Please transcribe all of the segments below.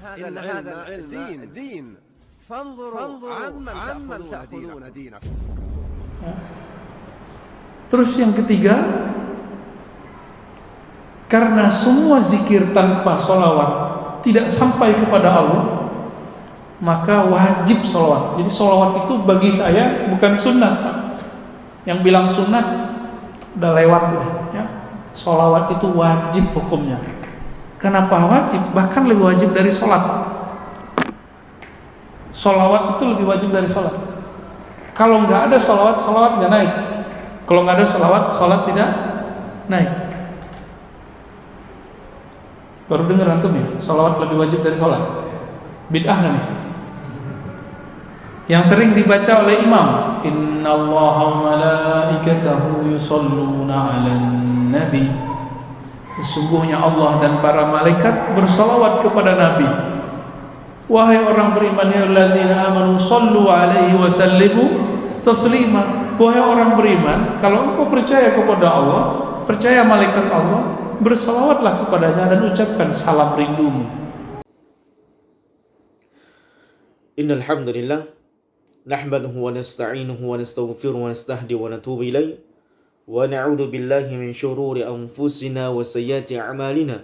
إن هذا العلم دين فانظروا عمن تأخذون دينكم. Terus yang ketiga, karena semua zikir tanpa sholawat tidak sampai kepada Allah, maka wajib sholawat. Jadi sholawat itu bagi saya bukan sunnah, Pak. Yang bilang sunnah udah lewat udah, ya. Sholawat itu wajib hukumnya. Kenapa wajib? Bahkan lebih wajib dari sholat. Sholawat itu lebih wajib dari sholat. Kalau nggak ada sholawat, sholawat nggak naik. Kalau nggak ada sholawat, sholat tidak naik. Baru dengar antum ya, sholawat lebih wajib dari sholat. Bid'ah nggak nih? Yang sering dibaca oleh imam, innallaha wa malaikatahu yusholluna 'alan nabi. Sesungguhnya Allah dan para malaikat bersalawat kepada Nabi. Wahai orang beriman, ya allazina amanu sallu alaihi wa sallimu taslima. Wahai orang beriman, kalau engkau percaya kepada Allah, percaya malaikat Allah, bersalawatlah kepadanya dan ucapkan salam rindumu. Innal hamdalillah nahmaduhu wa nasta'inuhu wa nastaghfiruhu wa nastahdi wa natubu ilayh wa na'udzu billahi min shururi anfusina wa sayyiati a'malina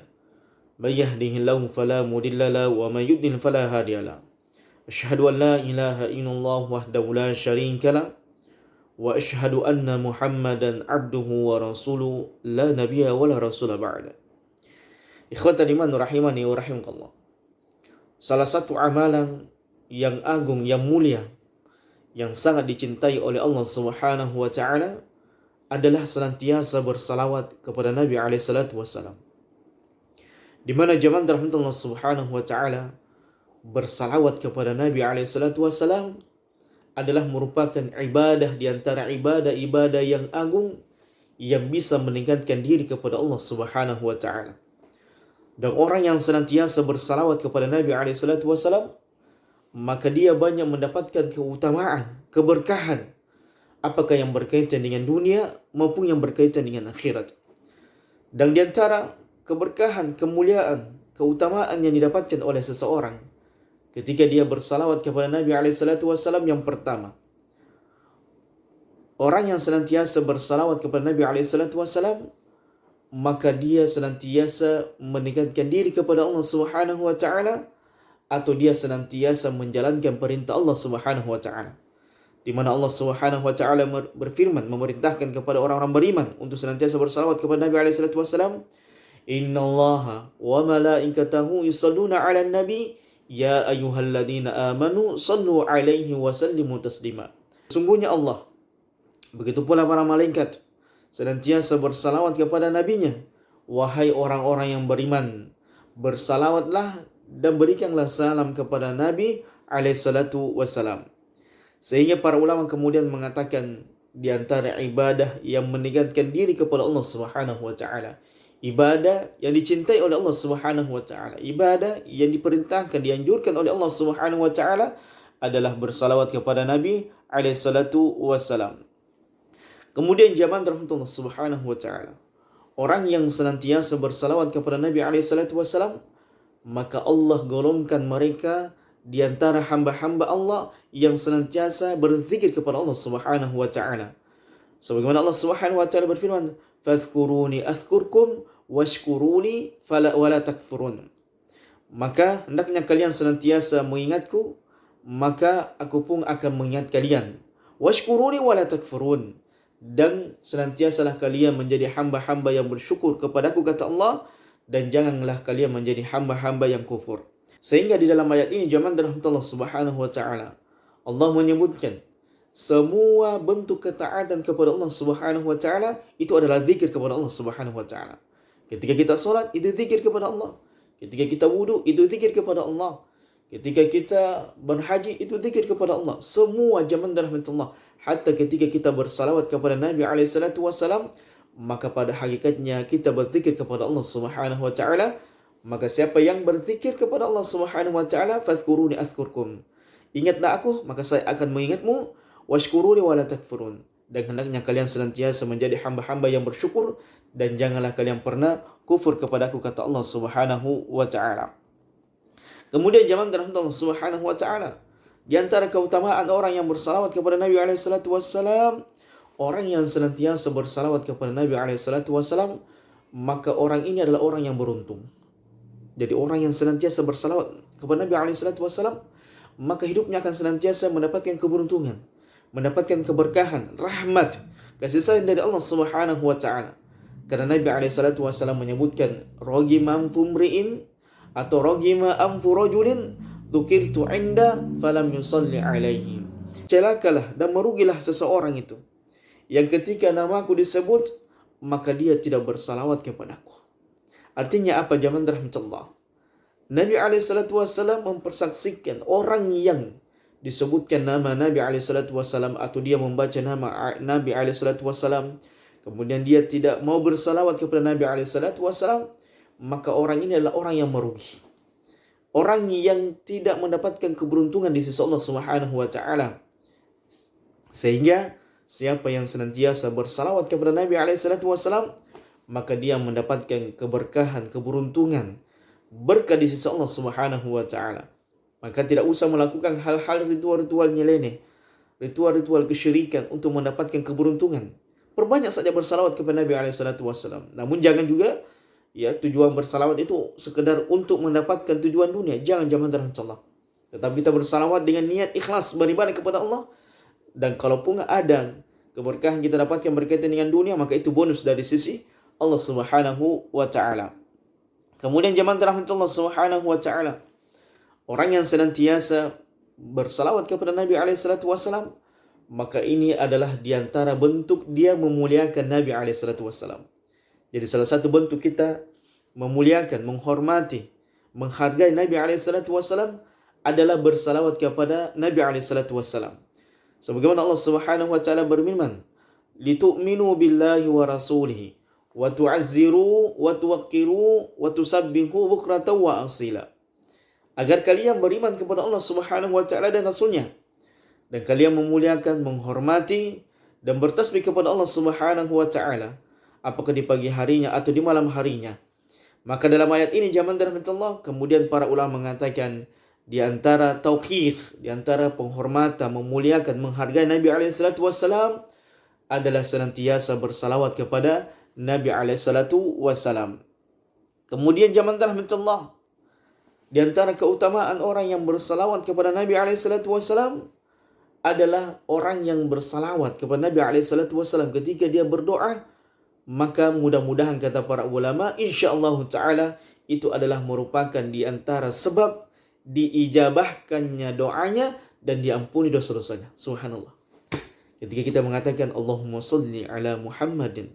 may yahdihillahu fala mudilla lahu wa may yudlil fala hadiya lahu. Asyhadu an la ilaha illallah wahdahu la syarika lahu wa asyhadu anna Muhammadan abduhu wa rasuluhu la nabiyya wa la rasula ba'da. Ikhwatal iman rahimani wa rahimakumullah. Salah satu amalan yang agung, yang mulia, yang sangat dicintai oleh Allah Subhanahu wa taala adalah senantiasa bersalawat kepada Nabi alaihi salatu wasallam. Di mana zaman Allah Subhanahu wa taala bersalawat kepada Nabi alaihi salatu wasallam adalah merupakan ibadah di antara ibadah-ibadah yang agung yang bisa meningkatkan diri kepada Allah Subhanahu wa taala. Dan orang yang senantiasa bersalawat kepada Nabi alaihi salatu wasallam, maka dia banyak mendapatkan keutamaan, keberkahan, apakah yang berkaitan dengan dunia maupun yang berkaitan dengan akhirat. Dan di antara keberkahan, kemuliaan, keutamaan yang didapatkan oleh seseorang ketika dia bersalawat kepada Nabi SAW, yang pertama, orang yang senantiasa bersalawat kepada Nabi SAW, maka dia senantiasa meningkatkan diri kepada Allah Subhanahu wa taala, atau dia senantiasa menjalankan perintah Allah Subhanahu wa taala. Di mana Allah Subhanahu wa taala berfirman, memerintahkan kepada orang-orang beriman untuk senantiasa bersalawat kepada Nabi alaihi salatu wasallam, innallaha wa malaikatahu yusholluna 'alan nabi ya ayyuhalladzina amanu shallu 'alaihi wa sallimu taslima. Sungguhnya Allah, begitu pula para malaikat, senantiasa bersalawat kepada nabinya. Wahai orang-orang yang beriman, bersalawatlah dan berikanlah salam kepada Nabi alaihi salatu wasalam. Sehingga para ulama kemudian mengatakan di antara ibadah yang meningkatkan diri kepada Allah Subhanahu wa taala, ibadah yang dicintai oleh Allah Subhanahu wa taala, ibadah yang diperintahkan, dianjurkan oleh Allah Subhanahu wa taala adalah bersalawat kepada Nabi alaihi salatu wasalam. Kemudian zaman rahmatullah Subhanahu wa taala, orang yang senantiasa bersalawat kepada Nabi alaihi salatu wasalam, maka Allah golongkan mereka di antara hamba-hamba Allah yang senantiasa berzikir kepada Allah Subhanahu wa taala. Sebagaimana Allah Subhanahu wa taala berfirman, "Fadhkuruni azkurkum washkuruni wala takfurun." Maka hendaknya kalian senantiasa mengingatku, maka aku pun akan mengingat kalian. Washkuruni wala takfurun. Dan senantiasalah kalian menjadi hamba-hamba yang bersyukur kepadaku, kata Allah, dan janganlah kalian menjadi hamba-hamba yang kufur. Sehingga di dalam ayat ini zaman Allah Subhanahu wa taala, Allah menyebutkan semua bentuk ketaatan kepada Allah Subhanahu wa taala itu adalah zikir kepada Allah Subhanahu wa taala. Ketika kita salat, itu zikir kepada Allah. Ketika kita wudu, itu zikir kepada Allah. Ketika kita berhaji, itu zikir kepada Allah. Semua zaman Allah. Hatta ketika kita bersalawat kepada Nabi alaihi salatu wasalam, maka pada hakikatnya kita berzikir kepada Allah Subhanahu wa taala. Maka siapa yang berzikir kepada Allah Subhanahu wa taala, fadhkuruni azkurkum. Ingatlah aku, maka saya akan mengingatmu. Washkuruni wala takfurun. Dan hendaknya kalian senantiasa menjadi hamba-hamba yang bersyukur dan janganlah kalian pernah kufur kepadaku, kata Allah Subhanahu wa taala. Kemudian jamaah dirahmati Allah Subhanahu wa taala, di antara keutamaan orang yang bersalawat kepada Nabi alaihi salatu wassalam, orang yang senantiasa bersalawat kepada Nabi alaihi salatu wassalam, maka orang ini adalah orang yang beruntung. Jadi orang yang senantiasa bersalawat kepada Nabi alaihi salatu wassalam, maka hidupnya akan senantiasa mendapatkan keberuntungan, mendapatkan keberkahan, rahmat, kasih sayang dari Allah Subhanahu wa taala. Karena Nabi alaihi salatu wassalam menyebutkan ragima anfu mri'in atau ragima anfu rajulin dzukirtu 'inda falam yusalli alaihi. Celakalah dan merugilah seseorang itu yang ketika namaku disebut maka dia tidak bersalawat kepadaku. Artinya apa jamaah rahmatullah? Nabi alaihi salatu wassalam mempersaksikan orang yang disebutkan nama Nabi alaihi salatu wassalam atau dia membaca nama Nabi alaihi salatu wassalam, kemudian dia tidak mau bersalawat kepada Nabi alaihi salatu wassalam, maka orang ini adalah orang yang merugi. Orang yang tidak mendapatkan keberuntungan di sisi Allah Subhanahu wa taala. Sehingga siapa yang senantiasa bersalawat kepada Nabi alaihi salatu wassalam, maka dia mendapatkan keberkahan, keberuntungan, berkah di sisi Allah Subhanahu wa taala. Maka tidak usah melakukan hal-hal ritual-ritual nyeleneh, ritual-ritual kesyirikan untuk mendapatkan keberuntungan. Perbanyak saja bersalawat kepada Nabi alaihi salatu wassalam. Namun jangan juga tujuan bersalawat itu sekedar untuk mendapatkan tujuan dunia. Jangan rahmatullah. Tetapi kita bersalawat dengan niat ikhlas beribadah kepada Allah. Dan kalaupun ada keberkahan kita dapatkan berkaitan dengan dunia, maka itu bonus dari sisi Allah Subhanahu wa taala. Kemudian jamaah rahmatullah Subhanahu wa taala, orang yang senantiasa bersalawat kepada Nabi alaihi salatu wassalam, maka ini adalah diantara bentuk dia memuliakan Nabi alaihi salatu wassalam. Jadi salah satu bentuk kita memuliakan, menghormati, menghargai Nabi alaihi salatu wassalam adalah bersalawat kepada Nabi alaihi salatu wassalam. Sebagaimana Allah Subhanahu wa taala berfirman, "Litu'minu billahi wa rasulihi wa tu'azziru wa tuwaqqiru wa tusabbihu bukratan wa asila." Agar kalian beriman kepada Allah Subhanahu wa taala dan rasulnya, dan kalian memuliakan, menghormati dan bertasbih kepada Allah Subhanahu wa taala, apakah di pagi harinya atau di malam harinya. Maka dalam ayat ini jamaah rahmatullah, kemudian para ulama mengatakan di antara tauqir, di antara penghormatan, memuliakan, menghargai Nabi alaihi salatu wassalam adalah senantiasa bersalawat kepada Nabi alaihi salatu wassalam. Kemudian jamaah rahmatullah, di antara keutamaan orang yang bersalawat kepada Nabi alaihi salatu wassalam adalah orang yang bersalawat kepada Nabi alaihi salatu wassalam ketika dia berdoa, maka mudah-mudahan kata para ulama, insyaallah taala itu adalah merupakan di antara sebab diijabahkannya doanya dan diampuni dosa-dosanya. Subhanallah. Ketika kita mengatakan Allahumma salli ala Muhammadin,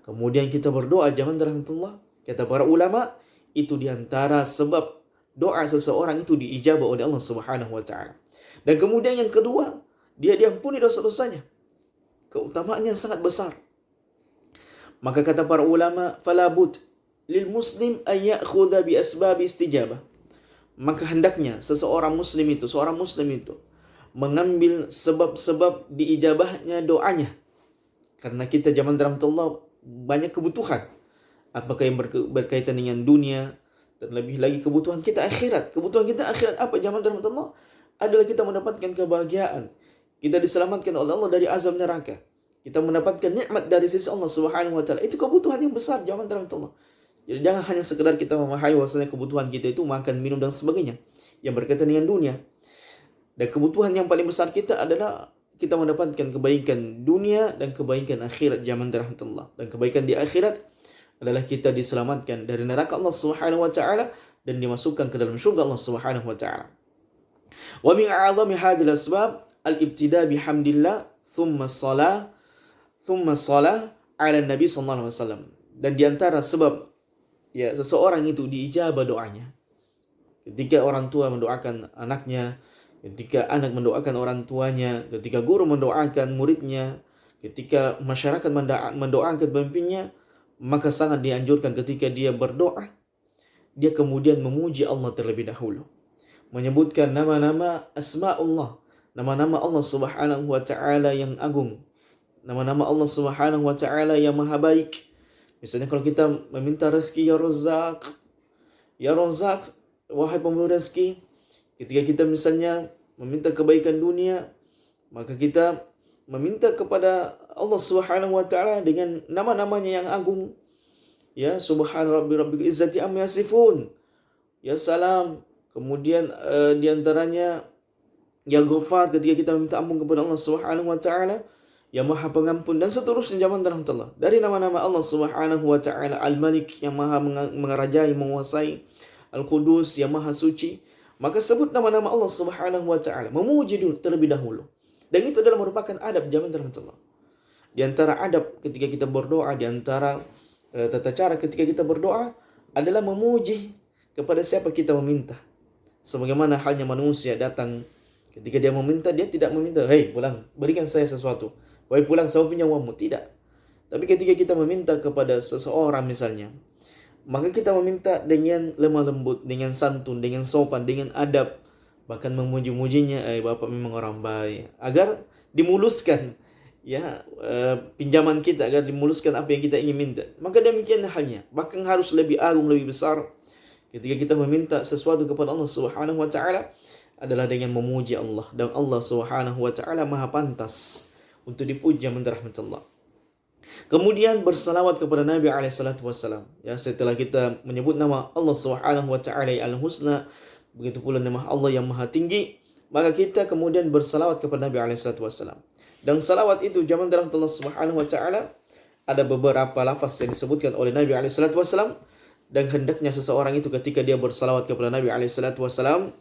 kemudian kita berdoa jamaah rahmatullah, kata para ulama, itu di antara sebab doa seseorang itu diijabah oleh Allah Subhanahu wa taala. Dan kemudian yang kedua, dia diampuni dosa-dosanya. Keutamaannya sangat besar. Maka kata para ulama, fala bud lil muslim an ya'khudha bi asbab istijabah. Maka hendaknya seorang muslim itu mengambil sebab-sebab diijabahnya doanya. Karena kita zaman rahmatullah banyak kebutuhan. Apakah yang berkaitan dengan dunia, dan lebih lagi kebutuhan kita akhirat. Kebutuhan kita akhirat apa zaman rahmatullah? Adalah kita mendapatkan kebahagiaan. Kita diselamatkan oleh Allah dari azab neraka. Kita mendapatkan nikmat dari sisi Allah Subhanahu wa taala. Itu kebutuhan yang besar zaman rahmatullah. Jadi jangan hanya sekedar kita memahami bahwasanya kebutuhan kita itu makan, minum dan sebagainya yang berkaitan dengan dunia. Dan kebutuhan yang paling besar kita adalah kita mendapatkan kebaikan dunia dan kebaikan akhirat zaman rahmatullah. Dan kebaikan di akhirat adalah kita diselamatkan dari neraka Allah Subhanahu wa taala dan dimasukkan ke dalam syurga Allah Subhanahu wa taala. Wa min a'zami hadhil asbab al-ibtida bihamdillah thumma shalah ala Nabi sallallahu alaihi wasallam. Dan di antara sebab seseorang itu diijabah doanya, ketika orang tua mendoakan anaknya, ketika anak mendoakan orang tuanya, ketika guru mendoakan muridnya, ketika masyarakat mendoakan pemimpinnya, maka sangat dianjurkan ketika dia berdoa, dia kemudian memuji Allah terlebih dahulu, menyebutkan nama-nama asma'ullah, nama-nama Allah Subhanahu wa taala yang agung, nama-nama Allah Subhanahu wa taala yang maha baik. Misalnya kalau kita meminta rezeki ya Razzaq, wahai pemberi rezeki, ketika kita misalnya meminta kebaikan dunia, maka kita meminta kepada Allah Subhanahu wa taala dengan nama-namanya yang agung. Ya, subhana rabbil izzati amma yasifun. Ya salam. Kemudian di antaranya yang Ghafar ketika kita meminta ampun kepada Allah Subhanahu wa taala, yang Maha Pengampun, dan seterusnya zaman rahmatullah. Dari nama-nama Allah Subhanahu wa taala, Al-Malik yang Maha mengerajai, menguasai, Al-Qudus yang Maha suci. Maka sebut nama-nama Allah Subhanahu wa taala, memuji dulu terlebih dahulu. Dan itu adalah merupakan adab zaman rahmatullah. Di antara adab ketika kita berdoa, di antara tata cara ketika kita berdoa adalah memuji kepada siapa kita meminta. Sebagaimana halnya manusia datang ketika dia meminta, dia tidak meminta, "Hei, pulang, berikan saya sesuatu. Wahai pulang, saya punya uangmu." Tidak. Tapi ketika kita meminta kepada seseorang misalnya, maka kita meminta dengan lemah lembut, dengan santun, dengan sopan, dengan adab, bahkan memuji-mujinya, "Bapak memang orang baik," agar dimuluskan ya pinjaman kita, agar dimuluskan apa yang kita ingin minta. Maka demikian halnya, bahkan harus lebih agung, lebih besar ketika kita meminta sesuatu kepada Allah Subhanahu wa taala adalah dengan memuji Allah, dan Allah Subhanahu wa taala Maha pantas untuk dipuji min rahmatillah. Kemudian bersalawat kepada Nabi alaihi salatu wasallam. Ya, setelah kita menyebut nama Allah Subhanahu wa taala Al-Husna, begitu pula nama Allah yang Maha tinggi, maka kita kemudian bersalawat kepada Nabi alaihi salatu wasallam. Dan salawat itu zaman dalam Allah Subhanahu wa taala ada beberapa lafaz yang disebutkan oleh Nabi alaihi salatu wasallam, dan hendaknya seseorang itu ketika dia bersalawat kepada Nabi alaihi salatu wasallam,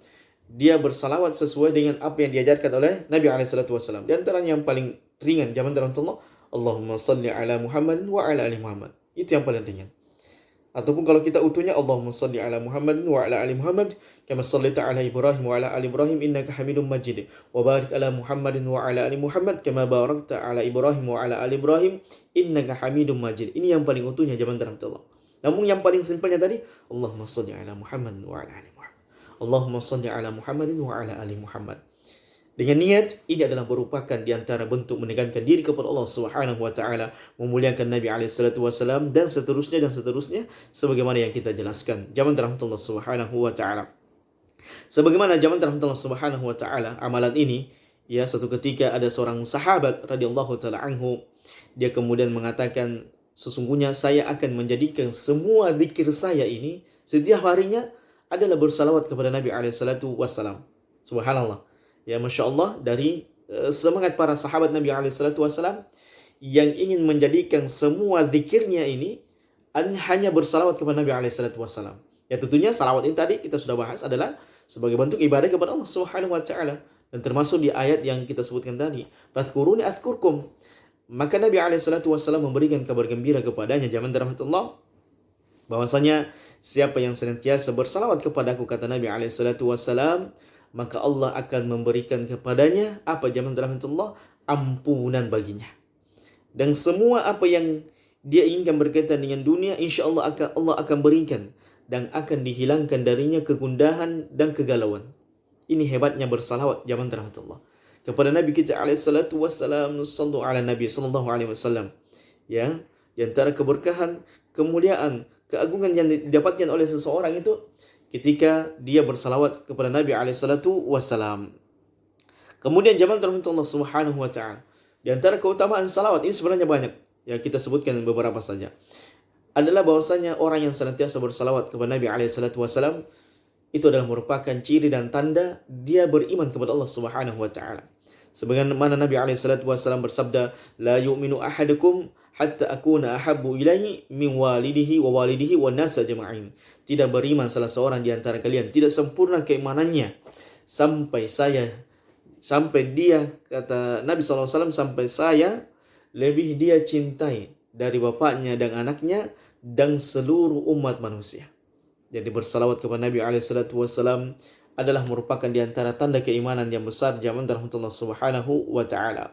dia bersalawat sesuai dengan apa yang diajarkan oleh Nabi alaihi salatu wasallam. Di antaranya yang paling ringan zaman dalam Allah, Allahumma salli ala Muhammadin wa ala ali Muhammad. Itu yang paling ringan. Ataupun kalau kita utuhnya, Allahumma salli ala Muhammadin wa ala ali Muhammad kama sallaita ala Ibrahim wa ala ali Ibrahim innaka Hamidum Majid, wa barik ala Muhammadin wa ala ali Muhammad kama barakta ala Ibrahim wa ala ali Ibrahim innaka Hamidum Majid. Ini yang paling utuhnya zaman dalam Allah. Namun yang paling simpelnya tadi, Allahumma salli ala Muhammadin wa ala ali Muhammad. Allahumma salli ala Muhammadin wa ala ali Muhammad. Dengan niat, ini adalah merupakan di antara bentuk menekankan diri kepada Allah Subhanahu wa taala, memuliakan Nabi alaihi salatu wasallam, dan seterusnya sebagaimana yang kita jelaskan. Zaman rahmat Allah Subhanahu wa taala. Sebagaimana zaman rahmat Allah Subhanahu wa taala, amalan ini ya, suatu ketika ada seorang sahabat radhiyallahu taala anhu, dia kemudian mengatakan, "Sesungguhnya saya akan menjadikan semua zikir saya ini setiap harinya adalah bersalawat kepada Nabi alaihi salatu wasallam." Subhanallah. Ya, Masya Allah, dari semangat para sahabat Nabi SAW yang ingin menjadikan semua zikirnya ini hanya bersalawat kepada Nabi SAW. Ya, tentunya salawat ini tadi kita sudah bahas adalah sebagai bentuk ibadah kepada Allah Subhanahu wa taala, dan termasuk di ayat yang kita sebutkan tadi, "Fadhkuruni adzkurkum." Maka Nabi SAW memberikan kabar gembira kepadanya zaman rahmatullah, bahwasanya siapa yang senantiasa bersalawat kepadaku, kata Nabi SAW, maka Allah akan memberikan kepadanya apa zaman rahmatullah, ampunan baginya. Dan semua apa yang dia inginkan berkaitan dengan dunia, insya Allah akan berikan, dan akan dihilangkan darinya kegundahan dan kegalauan. Ini hebatnya bersalawat zaman rahmatullah kepada Nabi kita alaihi salatu wassalam. Sallu ala Nabi sallallahu alaihi wasallam. Ya, di antara keberkahan, kemuliaan, keagungan yang didapatkan oleh seseorang itu ketika dia bersalawat kepada Nabi alaihi salatu wassalam. Kemudian zaman rahmat Allah Subhanahu wa taala. Di antara keutamaan salawat ini sebenarnya banyak. Ya, kita sebutkan beberapa saja. Adalah bahwasanya orang yang senantiasa bersalawat kepada Nabi alaihi salatu wassalam itu adalah merupakan ciri dan tanda dia beriman kepada Allah Subhanahu wa taala. Sebagaimana Nabi alaihi salatu wassalam bersabda, "La yu'minu ahadukum hatta akuna ahabbu ilaihi min walidihi wa nasa jama'in." Tidak beriman salah seorang di antara kalian, tidak sempurna keimanannya sampai dia, kata Nabi SAW, sampai saya lebih dia cintai dari bapaknya dan anaknya dan seluruh umat manusia. Jadi bersalawat kepada Nabi SAW adalah merupakan di antara tanda keimanan yang besar zaman rahmatullah Subhanahu wa ta'ala.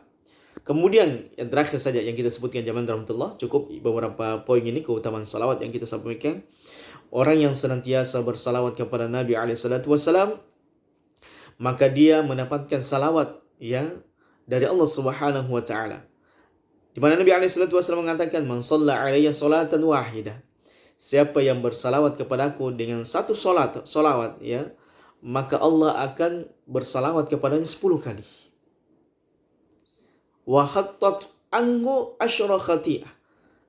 Kemudian yang terakhir saja yang kita sebutkan zaman rahmatullah, cukup beberapa poin ini keutamaan salawat yang kita sampaikan. Orang yang senantiasa bersalawat kepada Nabi SAW, maka dia mendapatkan salawat ya dari Allah Subhanahu wa taala. Di mana Nabi SAW mengatakan, "Man shalla alayya salatan wahidah." siapa yang bersalawat kepadaku dengan satu solawat, ya, maka Allah akan bersalawat kepadanya 10 kali. Wa khattat anhu asyra khati'ah,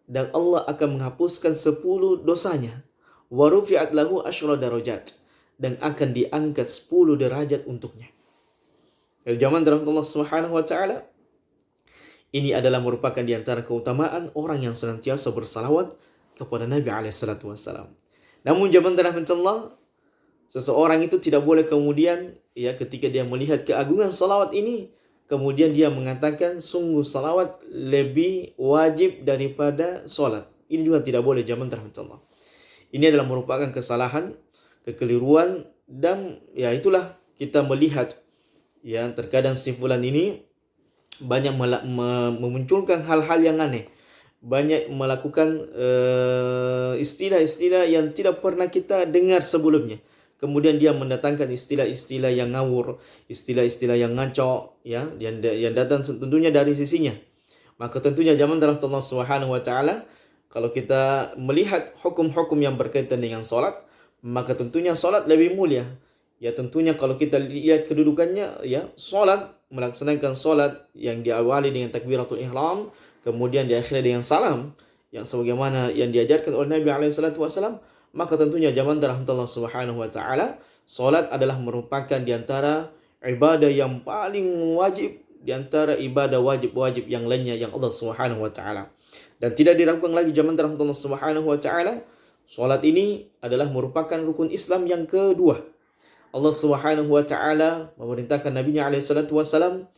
dan Allah akan menghapuskan 10 dosanya. Wa rufi'at lahu asyra darajat, dan akan diangkat 10 derajat untuknya. Dari zaman Allah Subhanahu wa taala, ini adalah merupakan di antara keutamaan orang yang senantiasa bersalawat kepada Nabi alaihi salatu wasallam. Namun zaman Allah, seseorang itu tidak boleh kemudian, ya, ketika dia melihat keagungan salawat ini, kemudian dia mengatakan sungguh salawat lebih wajib daripada solat. Ini juga tidak boleh zaman Allah. Ini adalah merupakan kesalahan, kekeliruan, dan ya itulah kita melihat, ya, terkadang simpulan ini banyak memunculkan hal-hal yang aneh, banyak melakukan istilah-istilah yang tidak pernah kita dengar sebelumnya. Kemudian dia mendatangkan istilah-istilah yang ngawur, istilah-istilah yang ngaco, ya, yang datang tentunya dari sisinya. Maka tentunya zaman Allah Subhanahu wa taala, kalau kita melihat hukum-hukum yang berkaitan dengan salat, maka tentunya salat lebih mulia. Ya, tentunya kalau kita lihat kedudukannya, ya, salat, melaksanakan salat yang diawali dengan takbiratul ihram, kemudian diakhiri dengan salam, yang sebagaimana yang diajarkan oleh Nabi alaihi salatu wasallam, maka tentunya zaman Allah Subhanahu wa taala, salat adalah merupakan di antara ibadah yang paling wajib, di antara ibadah wajib-wajib yang lainnya yang Allah Subhanahu wa taala. Dan tidak diragukan lagi zaman Allah Subhanahu wa taala, salat ini adalah merupakan rukun Islam yang kedua. Allah Subhanahu wa taala memerintahkan Nabi-Nya alaihi salatu wasallam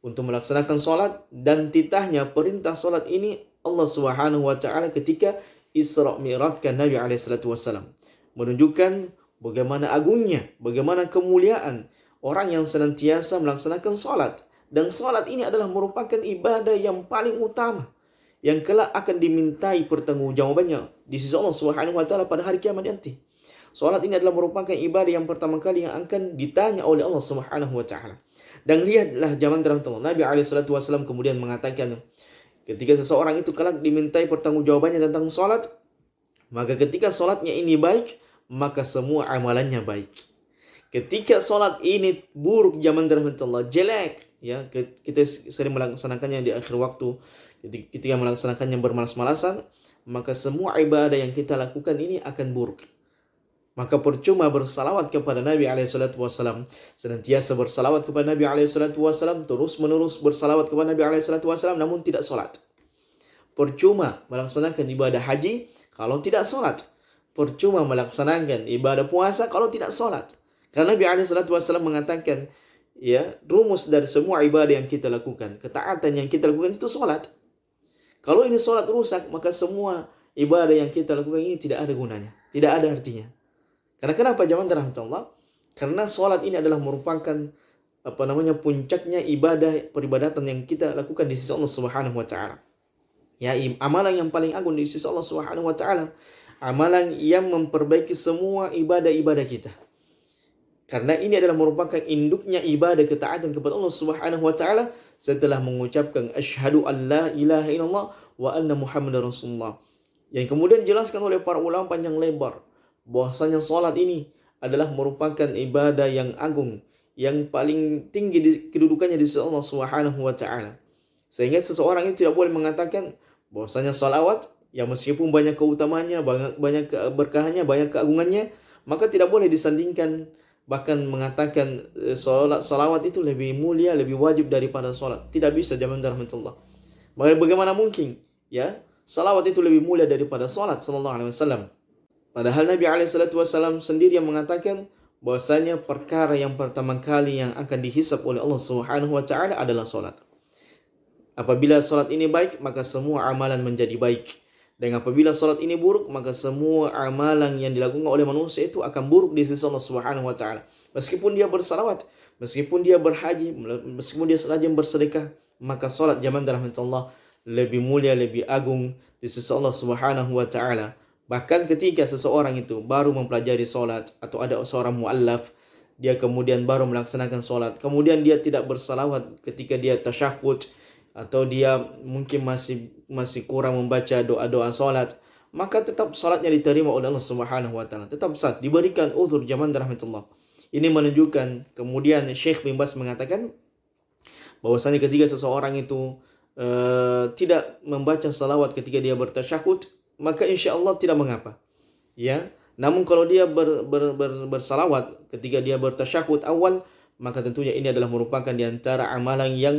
untuk melaksanakan salat, dan titahnya perintah salat ini Allah Subhanahu wa taala ketika Isra Mi'rajkan Nabi alaihi salatu wasallam, menunjukkan bagaimana agungnya, bagaimana kemuliaan orang yang senantiasa melaksanakan salat. Dan salat ini adalah merupakan ibadah yang paling utama yang kelak akan dimintai pertanggungjawabannya di sisi Allah Subhanahu wa taala pada hari kiamat nanti. Salat ini adalah merupakan ibadah yang pertama kali yang akan ditanya oleh Allah Subhanahu wa taala. Dan lihatlah zaman Allah, Nabi alaihi salatu wasallam kemudian mengatakan, ketika seseorang itu kelak dimintai pertanggungjawabannya tentang salat, maka ketika salatnya ini baik, maka semua amalannya baik. Ketika salat ini buruk zaman Allah, jelek, ya, kita sering melaksanakannya di akhir waktu, ketika melaksanakannya bermalas-malasan, maka semua ibadah yang kita lakukan ini akan buruk. Maka percuma bersalawat kepada Nabi alaihi salatu wasallam, senantiasa bersalawat kepada Nabi alaihi salatu wasallam, terus-menerus bersalawat kepada Nabi alaihi salatu wasallam, namun tidak salat. Percuma melaksanakan ibadah haji kalau tidak salat. Percuma melaksanakan ibadah puasa kalau tidak salat. Karena Nabi alaihi salatu wasallam mengatakan, ya, rumus dari semua ibadah yang kita lakukan, ketaatan yang kita lakukan itu salat. Kalau ini salat rusak, maka semua ibadah yang kita lakukan ini tidak ada gunanya, tidak ada artinya. Karena kenapa zaman Allah? Karena salat ini adalah merupakan puncaknya ibadah peribadatan yang kita lakukan di sisi Allah Subhanahu wa taala. Ya, amalan yang paling agung di sisi Allah Subhanahu wa taala, amalan yang memperbaiki semua ibadah-ibadah kita. Karena ini adalah merupakan induknya ibadah ketaatan kepada Allah Subhanahu wa taala setelah mengucapkan asyhadu an la ilaha illallah wa anna muhammadar rasulullah. Yang kemudian dijelaskan oleh para ulama panjang lebar bahwasanya salat ini adalah merupakan ibadah yang agung, yang paling tinggi kedudukannya di sisi Allah Subhanahu wa taala. Sehingga seseorang itu tidak boleh mengatakan bahwasanya salawat yang meskipun banyak keutamaannya, banyak keberkahannya, banyak keagungannya, maka tidak boleh disandingkan, bahkan mengatakan salawat itu lebih mulia, lebih wajib daripada salat. Tidak bisa zaman Allah. Bagaimana mungkin, ya, salawat itu lebih mulia daripada salat sallallahu alaihi wasallam? Padahal Nabi alaihi salatu wasallam sendiri yang mengatakan bahwasanya perkara yang pertama kali yang akan dihisab oleh Allah Subhanahu wa taala adalah salat. Apabila salat ini baik, maka semua amalan menjadi baik. Dan apabila salat ini buruk, maka semua amalan yang dilakukan oleh manusia itu akan buruk di sisi Allah Subhanahu wa taala. Meskipun dia bersalawat, meskipun dia berhaji, meskipun dia rajin bersedekah, maka salat zaman Allah lebih mulia, lebih agung di sisi Allah Subhanahu wa taala. Bahkan ketika seseorang itu baru mempelajari salat, atau ada seorang muallaf, dia kemudian baru melaksanakan salat, kemudian dia tidak bersalawat ketika dia tasyahud, atau dia mungkin masih kurang membaca doa-doa salat, maka tetap salatnya diterima oleh Allah Subhanahu wa taala. Tetap sah, diberikan uzur zaman rahmatullah. Ini menunjukkan, kemudian Syekh bin Baz mengatakan bahwasanya ketika seseorang itu tidak membaca salawat ketika dia bertasyahud, maka insya Allah tidak mengapa. Ya, namun kalau dia bersalawat ketika dia bertasyahud awal, maka tentunya ini adalah merupakan di antara amalan yang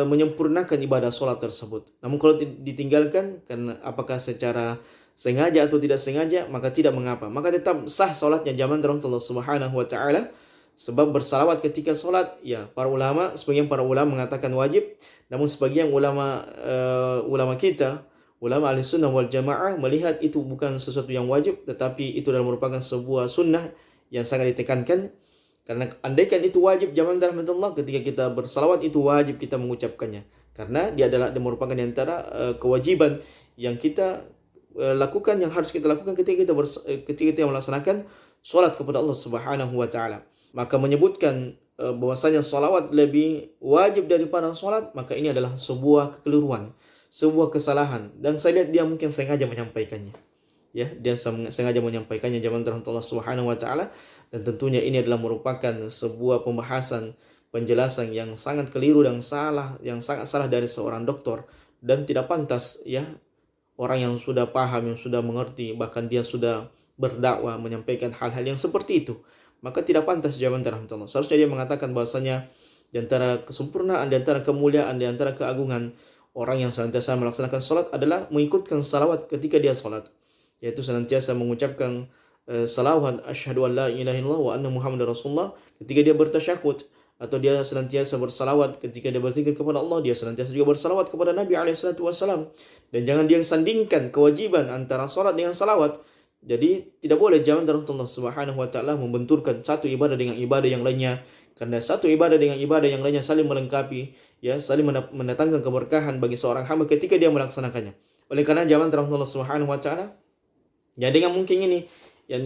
menyempurnakan ibadah solat tersebut. Namun kalau ditinggalkan karena apakah secara sengaja atau tidak sengaja, maka tidak mengapa. Maka tetap sah solatnya zaman Allah Subhanahu wa taala. Sebab bersalawat ketika solat, ya sebagian para ulama mengatakan wajib, namun sebagian ulama kita, ulama ahli sunnah wal jamaah melihat itu bukan sesuatu yang wajib, tetapi itu adalah merupakan sebuah sunnah yang sangat ditekankan. Karena andaikan itu wajib zaman rahmatullah, ketika kita bersalawat itu wajib kita mengucapkannya. Karena dia merupakan di antara kewajiban yang kita lakukan, yang harus kita lakukan ketika kita melaksanakan solat kepada Allah Subhanahu wa taala. Maka menyebutkan bahwasanya salawat lebih wajib daripada salat, maka ini adalah sebuah kekeliruan, sebuah kesalahan, dan saya lihat dia mungkin sengaja menyampaikannya. Ya, dia sengaja menyampaikannya zaman Allah Subhanahu wa taala, dan tentunya ini adalah merupakan sebuah pembahasan, penjelasan yang sangat keliru dan salah, yang sangat salah dari seorang doktor, dan tidak pantas ya orang yang sudah paham, yang sudah mengerti, bahkan dia sudah berdakwah menyampaikan hal-hal yang seperti itu. Maka tidak pantas zaman rahmatullah. Seharusnya dia mengatakan bahwasanya di antara kesempurnaan, di antara kemuliaan, di antara keagungan orang yang senantiasa melaksanakan salat adalah mengikutkan salawat ketika dia salat, yaitu senantiasa mengucapkan salawat asyhadu an la ilaha illallah wa anna muhammadar rasulullah ketika dia bertasyahud, atau dia senantiasa bersalawat ketika dia berzikir kepada Allah, dia senantiasa juga bersalawat kepada Nabi SAW. Dan jangan dia sandingkan kewajiban antara salat dengan salawat. Jadi tidak boleh zaman Allah Subhanahu wa taala membenturkan satu ibadah dengan ibadah yang lainnya, karena satu ibadah dengan ibadah yang lainnya saling melengkapi, ya, saling mendatangkan keberkahan bagi seorang hamba ketika dia melaksanakannya. Oleh karena zaman Allah Subhanahu wa taala, ya, dengan mungkin ini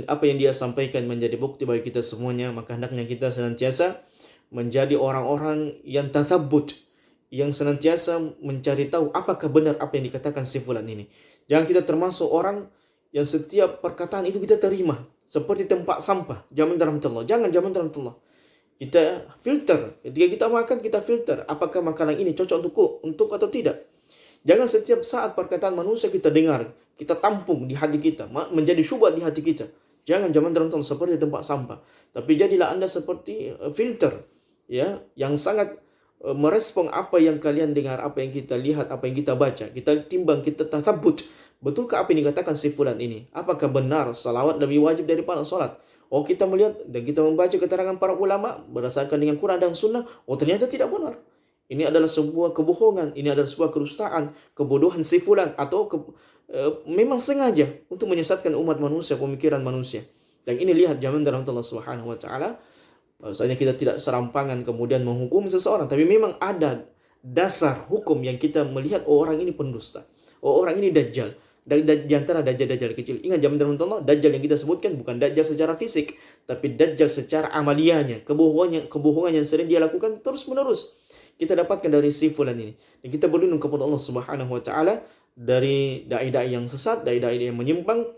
apa yang dia sampaikan menjadi bukti bagi kita semuanya, maka hendaknya kita senantiasa menjadi orang-orang yang tathabbut, yang senantiasa mencari tahu apakah benar apa yang dikatakan si fulan ini. Jangan kita termasuk orang yang setiap perkataan itu kita terima seperti tempat sampah. Zaman rahmatullah. Jangan zaman rahmatullah. Kita filter. Ketika kita makan, kita filter. Apakah makanan ini cocok untuk atau tidak. Jangan setiap saat perkataan manusia kita dengar, kita tampung di hati kita, menjadi syubhat di hati kita. Jangan zaman rahmatullah seperti tempat sampah. Tapi jadilah Anda seperti filter, ya, yang sangat merespon apa yang kalian dengar, apa yang kita lihat, apa yang kita baca. Kita timbang, kita tathabbut. Betulkah apa yang dikatakan si fulan ini? Apakah benar salawat lebih wajib daripada salat? Oh, kita melihat dan kita membaca keterangan para ulama berdasarkan dengan Quran dan Sunnah. Oh, ternyata tidak benar. Ini adalah sebuah kebohongan. Ini adalah sebuah kedustaan, kebodohan si fulan, atau memang sengaja untuk menyesatkan umat manusia, pemikiran manusia. Dan ini lihat zaman dalam Allah Subhanahu wa taala. Bahwasanya kita tidak serampangan kemudian menghukum seseorang, tapi memang ada dasar hukum yang kita melihat, oh, orang ini pendusta. Oh, orang ini dajjal. Di antara dajjal-dajjal kecil. Ingat zaman Allah, dajjal yang kita sebutkan bukan dajjal secara fisik, tapi dajjal secara amaliyahnya, kebohongan yang sering dia lakukan terus menerus. Kita dapatkan dari si fulan ini. Dan kita berlindung kepada Allah Subhanahu wa taala dari dai-dai yang sesat, dai-dai yang menyimpang,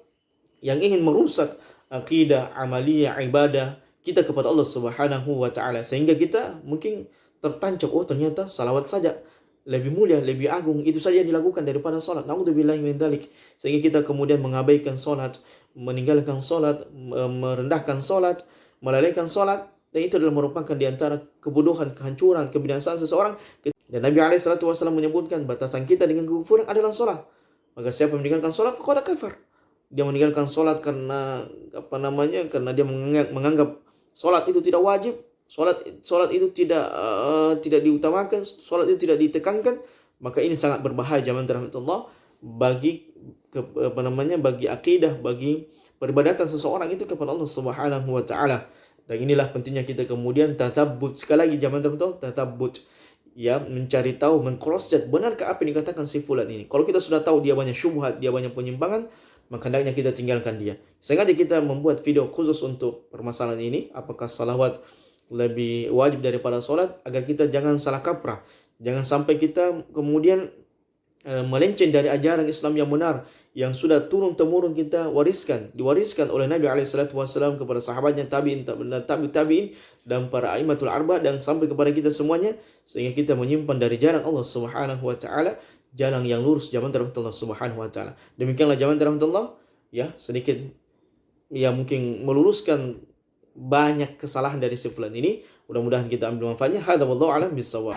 yang ingin merusak akidah, amaliyah, ibadah kita kepada Allah Subhanahu wa taala, sehingga kita mungkin tertancap, oh, ternyata salawat saja lebih mulia, lebih agung, itu saja yang dilakukan daripada salat. Na'udzubillahi min dzalik. Sehingga kita kemudian mengabaikan salat, meninggalkan salat, merendahkan salat, melalaikan salat, dan itu adalah merupakan di antara kebodohan, kehancuran, kebinasaan seseorang. Dan Nabi SAW menyebutkan batasan kita dengan kekufuran adalah salat. Maka siapa meninggalkan salat, faqad kafar. Dia meninggalkan salat karena karena dia menganggap salat itu tidak wajib. Salat itu tidak diutamakan, salat itu tidak ditekankan, maka ini sangat berbahaya zaman rahmatullah bagi bagi akidah, bagi peribadatan seseorang itu kepada Allah Subhanahu wa taala. Dan inilah pentingnya kita kemudian tathabbut, sekali lagi zaman rahmatullah, tathabbut, ya, mencari tahu, meng-cross check benarkah apa yang dikatakan si fulan ini. Kalau kita sudah tahu dia banyak syubhat, dia banyak penyimpangan, maka hendaknya kita tinggalkan dia. Sengaja kita membuat video khusus untuk permasalahan ini, apakah salawat lebih wajib daripada solat, agar kita jangan salah kaprah. Jangan sampai kita kemudian melenceng dari ajaran Islam yang benar yang sudah turun temurun kita diwariskan oleh Nabi SAW kepada sahabatnya, tabiin, tabi'in dan para aimatul arba dan sampai kepada kita semuanya, sehingga kita menyimpan dari jalan Allah Subhanahu wa taala, jalan yang lurus, jalan terhadap Allah Subhanahu wa taala. Demikianlah jalan terhadap Allah, ya, sedikit ya mungkin meluruskan banyak kesalahan dari si fulan ini. Mudah-mudahan kita ambil manfaatnya. Hadza wallahu a'lam bissawab.